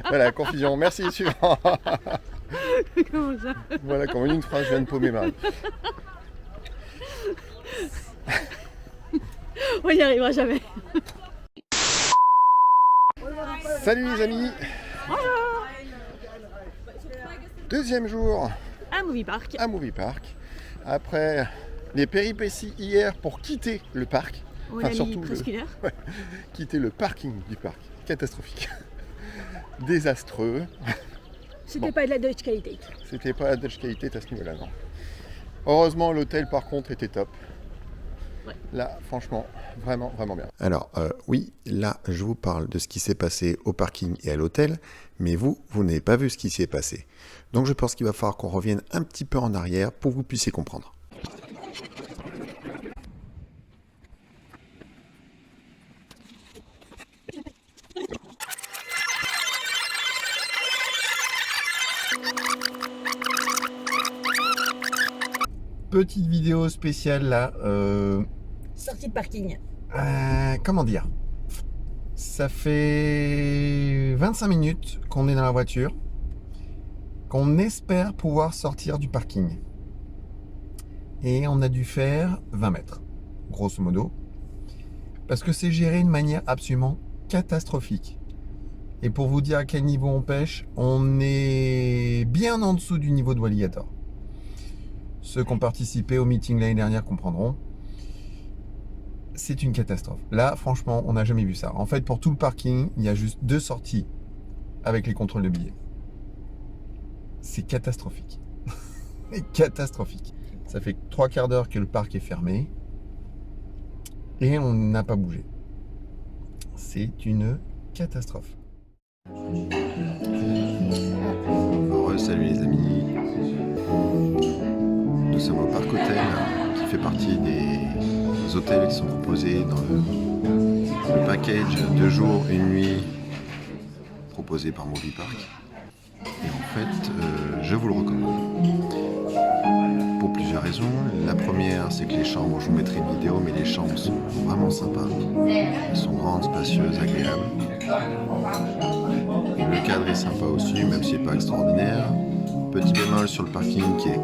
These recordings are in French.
Voilà, confusion. Merci, suivant. Comment ça? Voilà, comme une phrase, je viens de paumer Marie. On n'y arrivera jamais. Salut les amis. Bonjour. Deuxième jour Un movie park. à Movie Park. Après les péripéties hier pour quitter le parc. On Enfin, a mis surtout presque une heure. quitter le parking du parc. Catastrophique. Désastreux. C'était pas de la Dutch qualité. C'était pas la Dutch qualité à ce niveau-là, non. Heureusement, l'hôtel par contre était top. Ouais. Là, franchement, vraiment, vraiment bien. Alors, oui, là, je vous parle de ce qui s'est passé au parking et à l'hôtel, mais vous n'avez pas vu ce qui s'y est passé. Donc, je pense qu'il va falloir qu'on revienne un petit peu en arrière pour que vous puissiez comprendre. Petite vidéo spéciale là. Sortie de parking. Comment dire? Ça fait 25 minutes qu'on est dans la voiture, qu'on espère pouvoir sortir du parking. Et on a dû faire 20 mètres, grosso modo. Parce que c'est géré de manière absolument catastrophique. Et pour vous dire à quel niveau on pêche, on est bien en dessous du niveau de Walligator. Ceux qui ont participé au meeting l'année dernière comprendront. C'est une catastrophe. Là, franchement, on n'a jamais vu ça. En fait, pour tout le parking, il y a juste 2 sorties avec les contrôles de billets. C'est catastrophique. Catastrophique. Ça fait 3 quarts d'heure que le parc est fermé et on n'a pas bougé. C'est une catastrophe. Salut les amis. Nous sommes au Parc Hôtel, qui fait partie des hôtels qui sont proposés dans le package 2 jours, 1 nuit proposé par Movie Park. Et en fait, je vous le recommande. Pour plusieurs raisons. La première, c'est que les chambres, je vous mettrai une vidéo, mais les chambres sont vraiment sympas. Elles sont grandes, spacieuses, agréables. Le cadre est sympa aussi, même s'il n'est pas extraordinaire. Petit bémol sur le parking qui est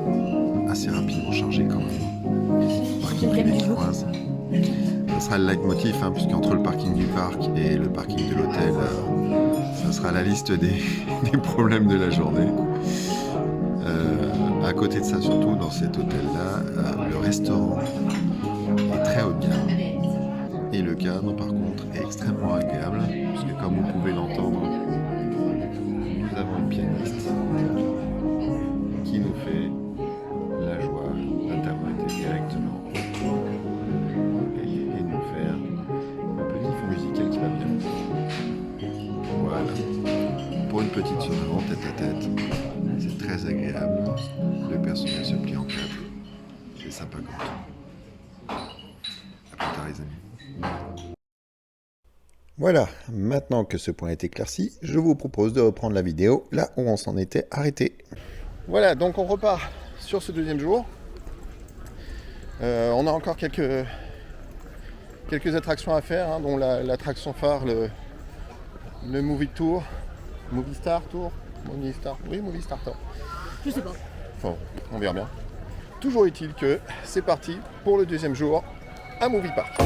assez rapidement chargé quand même. Parking privé qui coince. Ça sera le leitmotiv, puisqu'entre le parking du parc et le parking de l'hôtel, ça sera la liste des problèmes de la journée. À côté de ça, surtout dans cet hôtel-là, le restaurant est très haut de gamme. Et le cadre, par contre, est extrêmement agréable, puisque comme vous pouvez l'entendre, nous avons une pianiste qui nous fait la joie d'interpréter directement et nous faire un petit fond musical qui va bien. Voilà. Pour une petite soirée en tête à tête, c'est très agréable. Le personnel se plie en quatre. C'est sympa comme tout. À plus tard les amis. Voilà, maintenant que ce point est éclairci, je vous propose de reprendre la vidéo là où on s'en était arrêté. Voilà, donc on repart sur ce deuxième jour. On a encore quelques attractions à faire, dont l'attraction phare, le Movie Tour. Movie Star Tour. Oui, Movie Star Tour. Je sais pas. Enfin, on verra bien. Toujours est-il que c'est parti pour le deuxième jour à Movie Park.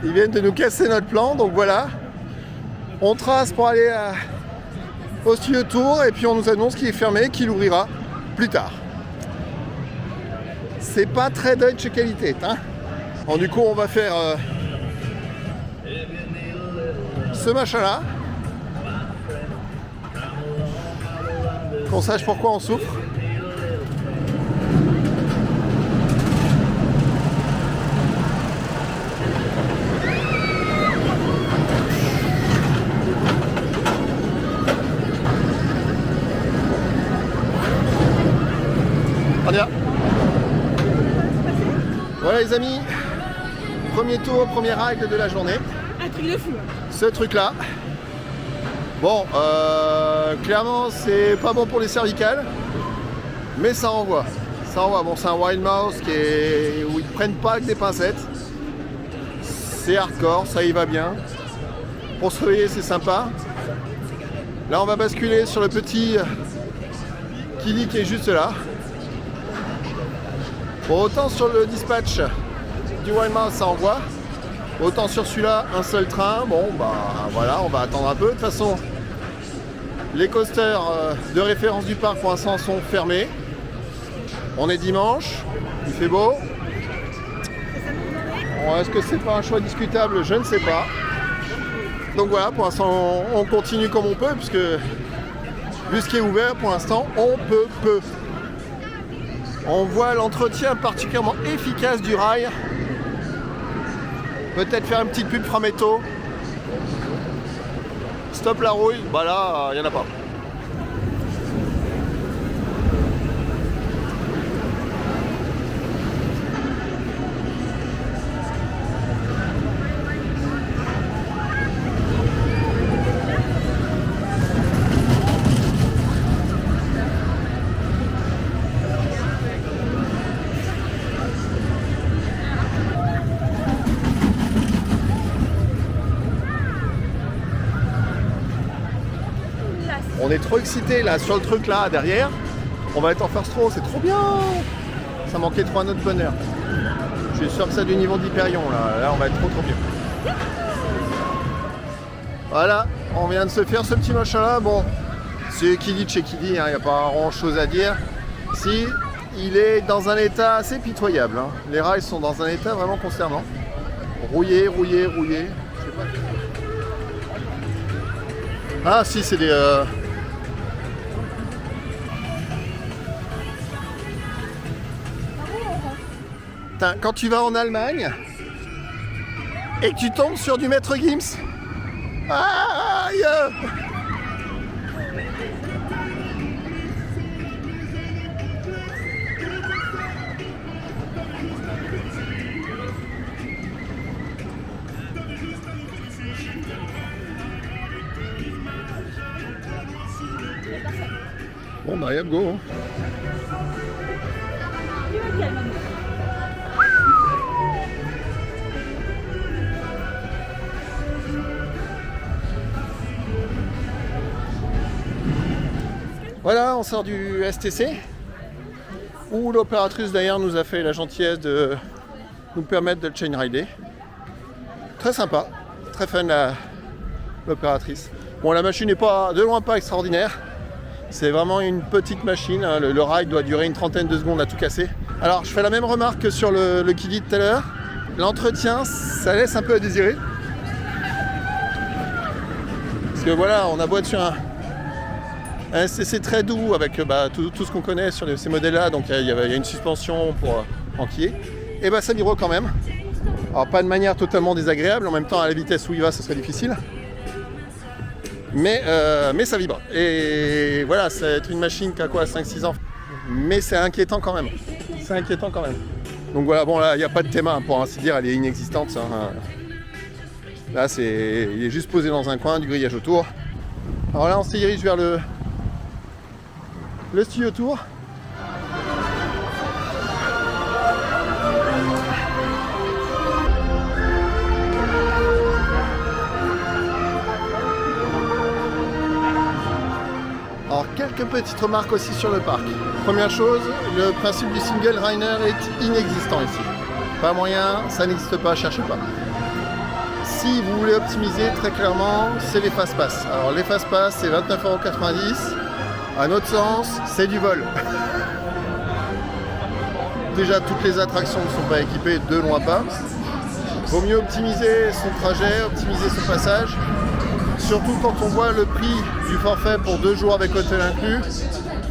Ils viennent de nous casser notre plan, donc voilà. On trace pour aller au studio tour et puis on nous annonce qu'il est fermé, qu'il ouvrira plus tard. C'est pas très Deutsche Qualität, hein. Bon, du coup, on va faire ce machin-là. Qu'on sache pourquoi on souffre. On y va. Voilà les amis, premier tour, première règle de la journée. Un truc de fou. Ce truc là. Bon, clairement c'est pas bon pour les cervicales, mais ça envoie. Ça envoie. Bon, c'est un wild mouse où ils prennent pas avec des pincettes. C'est hardcore, ça y va bien. Pour se réveiller c'est sympa. Là on va basculer sur le petit Kili qui est juste là. Bon, autant sur le dispatch du Wild Mouse ça envoie, autant sur celui-là un seul train. Bon bah voilà, on va attendre un peu. De toute façon, les coasters de référence du parc pour l'instant sont fermés. On est dimanche, il fait beau. Bon, est-ce que c'est pas un choix discutable? Je ne sais pas. Donc voilà, pour l'instant on continue comme on peut, puisque vu ce qui est ouvert pour l'instant, on peut peu. On voit l'entretien particulièrement efficace du rail. Peut-être faire une petite pub Frametto. Stop la rouille, bah là, il n'y en a pas. On est trop excités là sur le truc là derrière. On va être en first row, c'est trop bien. Ça manquait trop à notre bonheur. Je suis sûr que c'est du niveau d'Hyperion là. Là on va être trop bien. Voilà, on vient de se faire ce petit machin là. Bon, c'est qui dit chez qui dit, il n'y a pas grand chose à dire. Si, il est dans un état assez pitoyable. Hein. Les rails sont dans un état vraiment consternant. Rouillé. Je sais pas. Ah si, c'est des... Quand tu vas en Allemagne et que tu tombes sur du Maître Gims, aïe! Bon bah yep, go. Voilà, on sort du STC, où l'opératrice d'ailleurs nous a fait la gentillesse de nous permettre de le chain rider. Très sympa, très fun l'opératrice. Bon, la machine n'est pas de loin pas extraordinaire. C'est vraiment une petite machine, hein. Le ride doit durer une trentaine de secondes à tout casser. Alors je fais la même remarque que sur le Kili de tout à l'heure. L'entretien, ça laisse un peu à désirer. Parce que voilà, on a beau être sur un STC très doux avec tout ce qu'on connaît sur ces modèles-là. Donc il y a une suspension pour enquiller. Et ça vibre quand même. Alors pas de manière totalement désagréable, en même temps à la vitesse où il va, ce serait difficile. Mais ça vibre. Et voilà, c'est une machine qui a quoi, 5-6 ans. Mais c'est inquiétant quand même. Donc voilà, bon là, il n'y a pas de thème, pour ainsi dire, elle est inexistante. Hein. Là, il est juste posé dans un coin, du grillage autour. Alors là, on se dirige vers le studio tour. Alors quelques petites remarques aussi sur le parc. Première chose, le principe du single liner est inexistant ici. Pas moyen, ça n'existe pas, cherchez pas. Si si vous voulez optimiser, très clairement, c'est les fast-pass. Alors les fast-pass, c'est 29,90 €. À notre sens, c'est du vol. Déjà, toutes les attractions ne sont pas équipées, de loin pas. Vaut mieux optimiser son trajet, optimiser son passage. Surtout quand on voit le prix du forfait pour 2 jours avec hôtel inclus,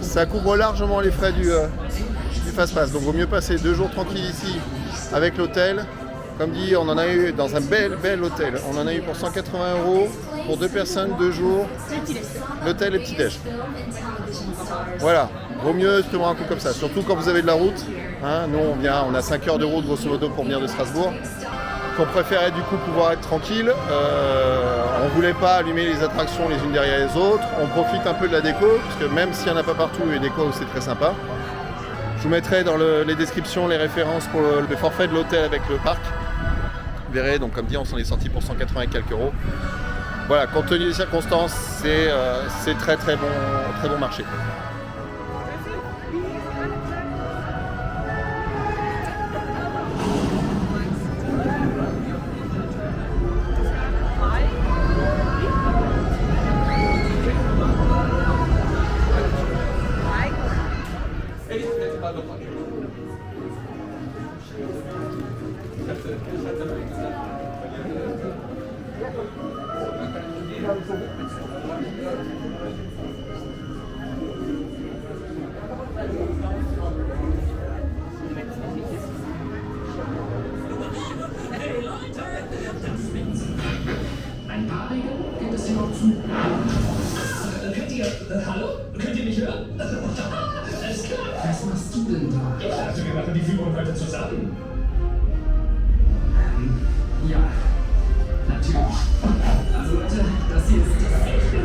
ça couvre largement les frais du fast-pass. Donc vaut mieux passer 2 jours tranquilles ici avec l'hôtel. Comme dit, on en a eu dans un bel hôtel. On en a eu pour 180 € pour 2 personnes, 2 jours. L'hôtel et petit-déj. Voilà, vaut mieux se prendre un coup comme ça. Surtout quand vous avez de la route. Hein, nous, on a 5 heures de route grosso modo pour venir de Strasbourg. Qu'on préférait du coup pouvoir être tranquille. On ne voulait pas allumer les attractions les unes derrière les autres. On profite un peu de la déco, parce que même s'il n'y en a pas partout, les décos c'est très sympa. Je vous mettrai dans les descriptions les références pour le forfait de l'hôtel avec le parc. Vous verrez, donc comme dit, on s'en est sorti pour 180 et quelques €. Voilà, compte tenu des circonstances, c'est très bon marché. Ein paar Regeln gibt es hier noch zu. Hallo? Könnt ihr mich hören? Alles klar. Was machst du denn da? Ich dachte, wir machen die Führung heute zusammen. Ja, natürlich. Also Leute, das hier ist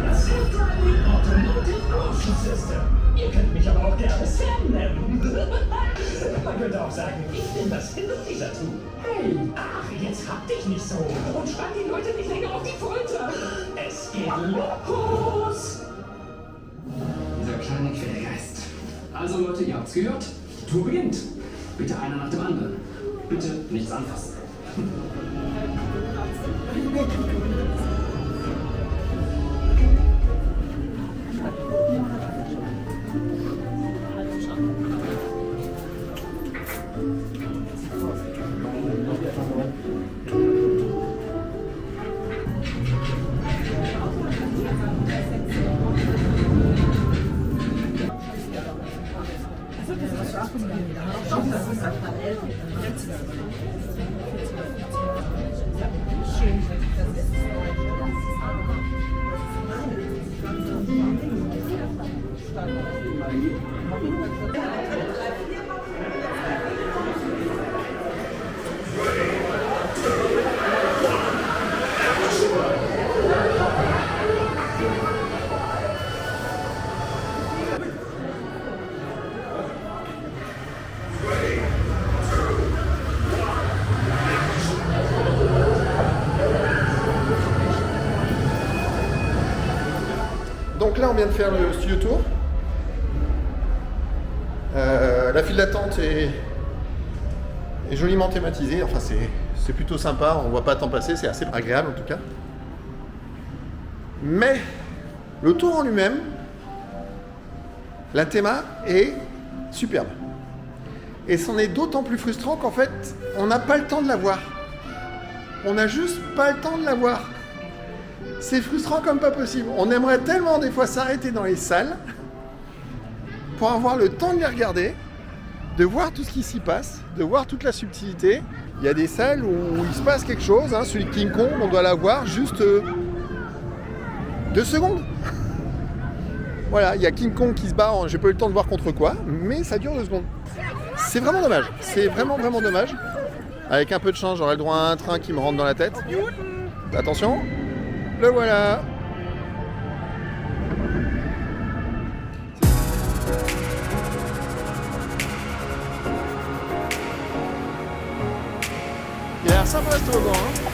das Self-Driving Automotive Motion System. Ihr könnt mich aber auch gerne Sam nennen. Man könnte auch sagen, ich bin das Hinderliser-Tu. Hey, ach, jetzt hab dich nicht so und spann die Leute nicht länger auf die Folter. Es geht los. Dieser kleine Quälgeist. Also Leute, ihr habt's gehört. Die Tour beginnt. Bitte einer nach dem anderen. Bitte nichts anfassen. Donc là, on vient de faire le studio tour. La file d'attente est joliment thématisée. Enfin, c'est plutôt sympa. On ne voit pas le temps passer. C'est assez agréable en tout cas. Mais le tour en lui-même, la théma est superbe. Et c'en est d'autant plus frustrant qu'en fait, on n'a pas le temps de la voir. On n'a juste pas le temps de la voir. C'est frustrant comme pas possible. On aimerait tellement des fois s'arrêter dans les salles pour avoir le temps de les regarder, de voir tout ce qui s'y passe, de voir toute la subtilité. Il y a des salles où il se passe quelque chose. Hein. Celui de King Kong, on doit la voir juste 2 secondes. Voilà, il y a King Kong qui se bat, j'ai pas eu le temps de voir contre quoi, mais ça dure 2 secondes. C'est vraiment dommage. C'est vraiment dommage. Avec un peu de chance, j'aurai le droit à un train qui me rentre dans la tête. Attention. Le voilà. Il a l'air sympa ce toboggan, hein.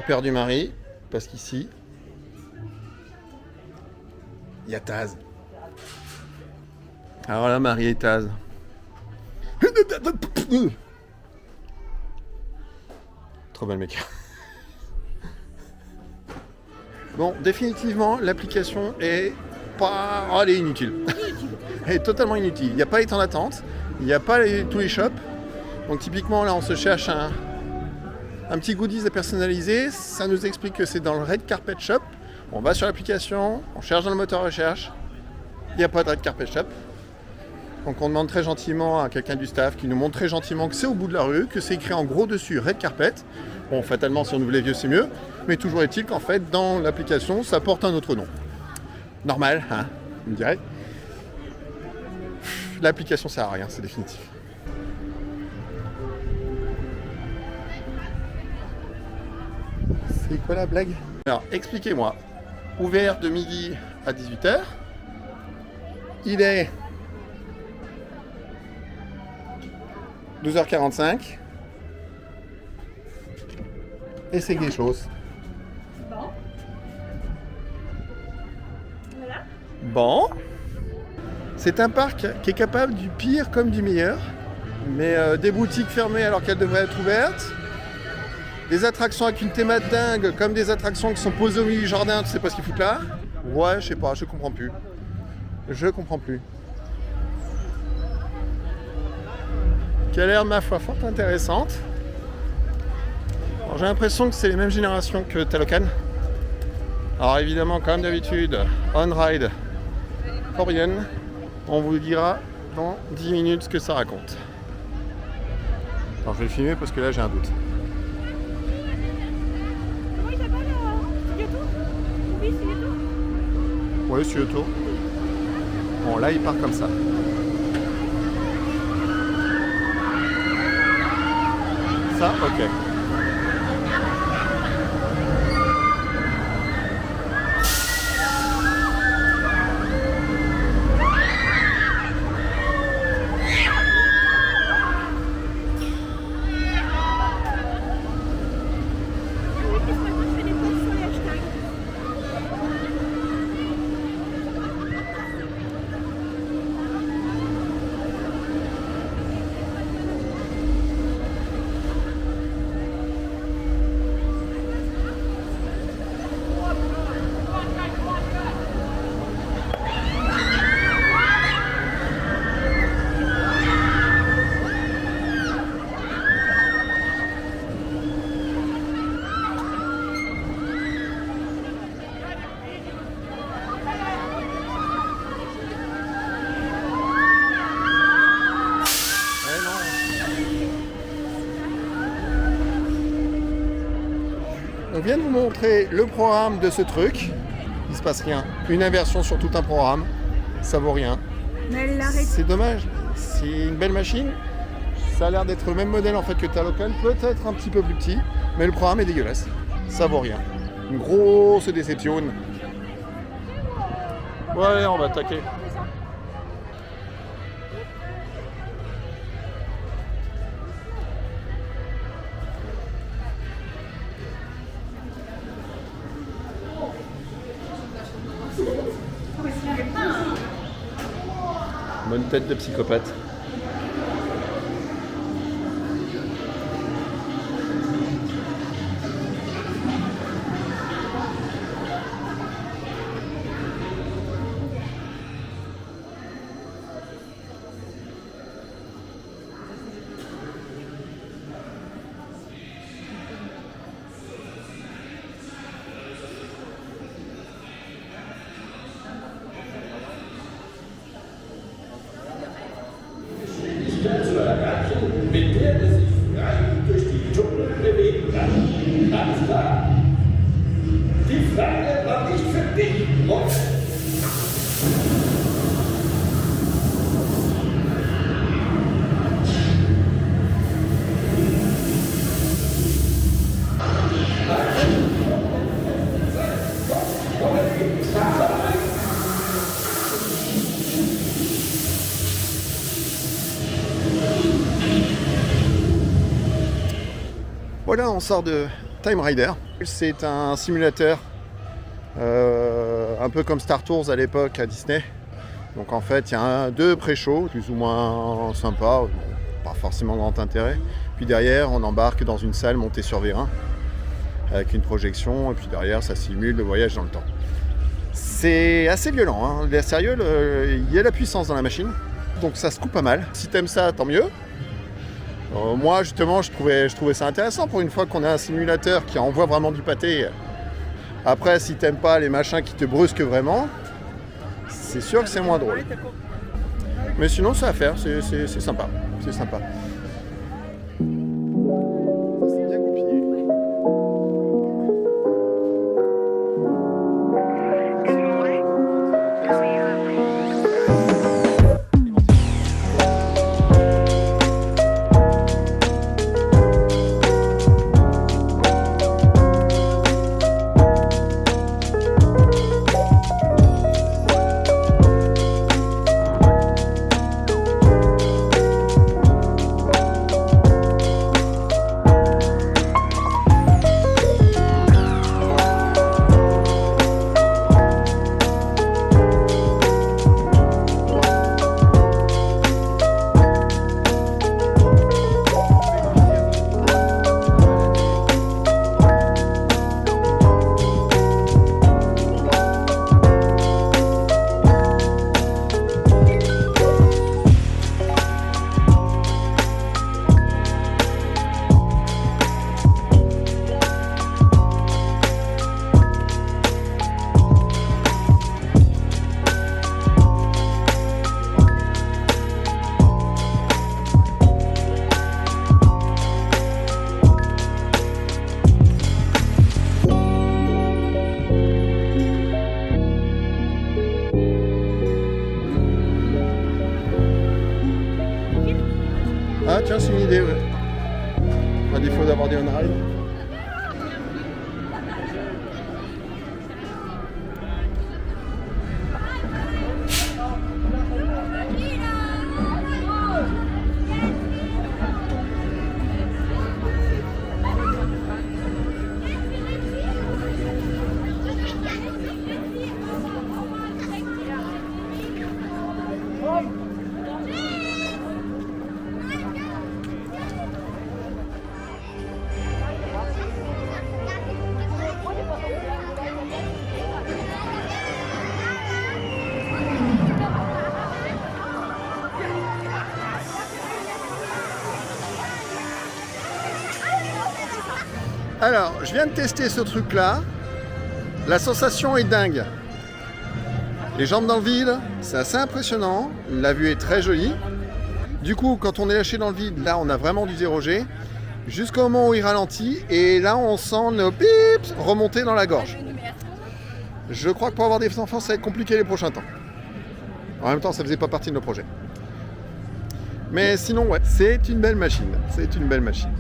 avoir perdu Marie, parce qu'ici, il y a Taz. Alors là, Marie et Taz. Trop belle mec. Bon, définitivement, l'application est pas... Oh, elle est inutile. Elle est totalement inutile. Il n'y a pas les temps d'attente, il n'y a pas tous les shops. Donc typiquement, là, on se cherche un petit goodies à personnaliser. Ça nous explique que c'est dans le Red Carpet Shop. On va sur l'application, on cherche dans le moteur recherche. Il n'y a pas de Red Carpet Shop. Donc on demande très gentiment à quelqu'un du staff qui nous montre très gentiment que c'est au bout de la rue, que c'est écrit en gros dessus Red Carpet. Bon, fatalement, si on ouvre les vieux, c'est mieux. Mais toujours est-il qu'en fait, dans l'application, ça porte un autre nom. Normal, hein, on me dirait. L'application sert à rien, c'est définitif. C'est quoi la blague? Alors, expliquez-moi. Ouvert de midi à 18h. Il est 12h45. Et c'est quelque chose. Bon. Voilà. Bon. C'est un parc qui est capable du pire comme du meilleur. Mais des boutiques fermées alors qu'elles devraient être ouvertes. Des attractions avec une thématique dingue, comme des attractions qui sont posées au milieu du jardin, tu sais pas ce qu'ils foutent là? Ouais, je sais pas, je comprends plus. Je comprends plus. Qui a l'air, ma foi, fort intéressante. Alors, j'ai l'impression que c'est les mêmes générations que Talocan. Alors évidemment, comme d'habitude, on-ride for rien. On vous dira dans 10 minutes ce que ça raconte. Alors je vais le filmer parce que là j'ai un doute. Comment il s'appelle Yoto? Oui, c'est Yoto. Ouais, c'est Yoto. Bon, là il part comme ça. Ça, ok. On vient de vous montrer le programme de ce truc. Il se passe rien. Une inversion sur tout un programme. Ça vaut rien. Mais elle l'arrête. C'est dommage. C'est une belle machine. Ça a l'air d'être le même modèle en fait que Talocan. Peut-être un petit peu plus petit. Mais le programme est dégueulasse. Ça vaut rien. Une grosse déception. Bon allez, on va attaquer. Bonne tête de psychopathe. Mit der er sich frei durch die Dschungel bewegen kann. Alles klar. Die Frage war nicht für dich, Mops. Voilà, on sort de Time Rider. C'est un simulateur un peu comme Star Tours à l'époque à Disney. Donc en fait, il y a deux pré-shows plus ou moins sympas, pas forcément grand intérêt. Puis derrière, on embarque dans une salle montée sur vérin avec une projection, et puis derrière, ça simule le voyage dans le temps. C'est assez violent, hein. Sérieux, il y a la puissance dans la machine, donc ça se coupe pas mal. Si t'aimes ça, tant mieux. Moi, justement, je trouvais ça intéressant pour une fois qu'on a un simulateur qui envoie vraiment du pâté. Après, si t'aimes pas les machins qui te brusquent vraiment, c'est sûr que c'est moins drôle. Mais sinon, ça à faire, c'est sympa. C'est sympa. C'est bien goupillé. Ah tiens, c'est une idée, ouais. À défaut d'avoir des on-ride. Alors, je viens de tester ce truc-là. La sensation est dingue. Les jambes dans le vide, c'est assez impressionnant. La vue est très jolie. Du coup, quand on est lâché dans le vide, là, on a vraiment du 0G. Jusqu'au moment où il ralentit. Et là, on sent nos pips remonter dans la gorge. Je crois que pour avoir des enfants, ça va être compliqué les prochains temps. En même temps, ça faisait pas partie de nos projets. Mais sinon, ouais, c'est une belle machine. C'est une belle machine.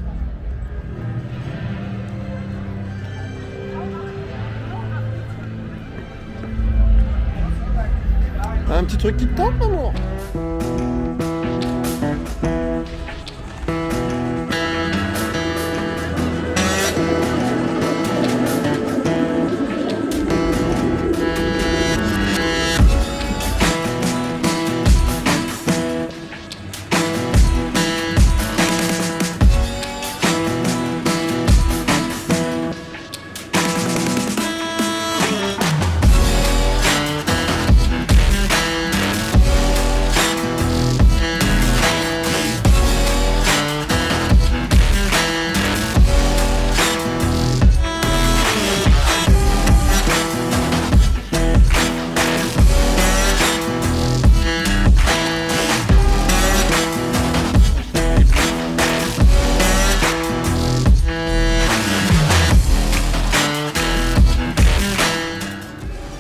Un petit truc qui te tente, maman?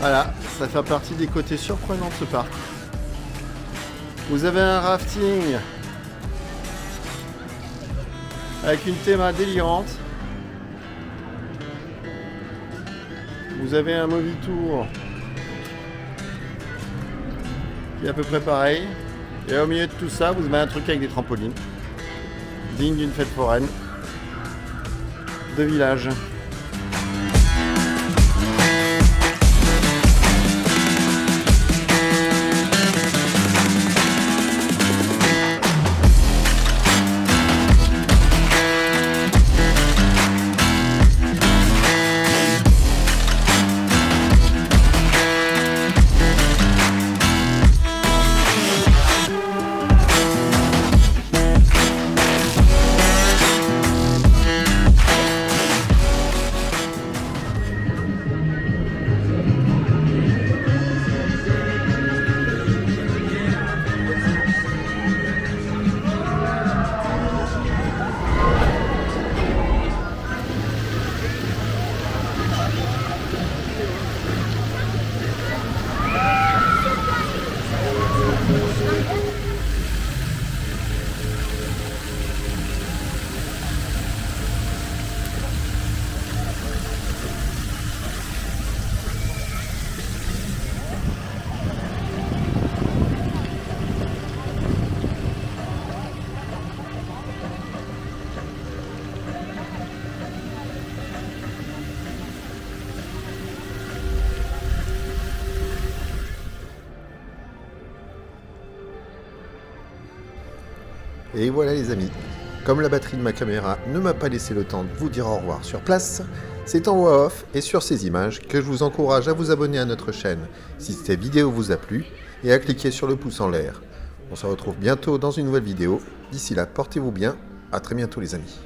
Voilà, ça fait partie des côtés surprenants de ce parc. Vous avez un rafting avec une théma délirante. Vous avez un movie tour qui est à peu près pareil. Et au milieu de tout ça, vous avez un truc avec des trampolines, digne d'une fête foraine de village. Et voilà les amis, comme la batterie de ma caméra ne m'a pas laissé le temps de vous dire au revoir sur place, c'est en voix off et sur ces images que je vous encourage à vous abonner à notre chaîne si cette vidéo vous a plu et à cliquer sur le pouce en l'air. On se retrouve bientôt dans une nouvelle vidéo. D'ici là, portez-vous bien. À très bientôt les amis.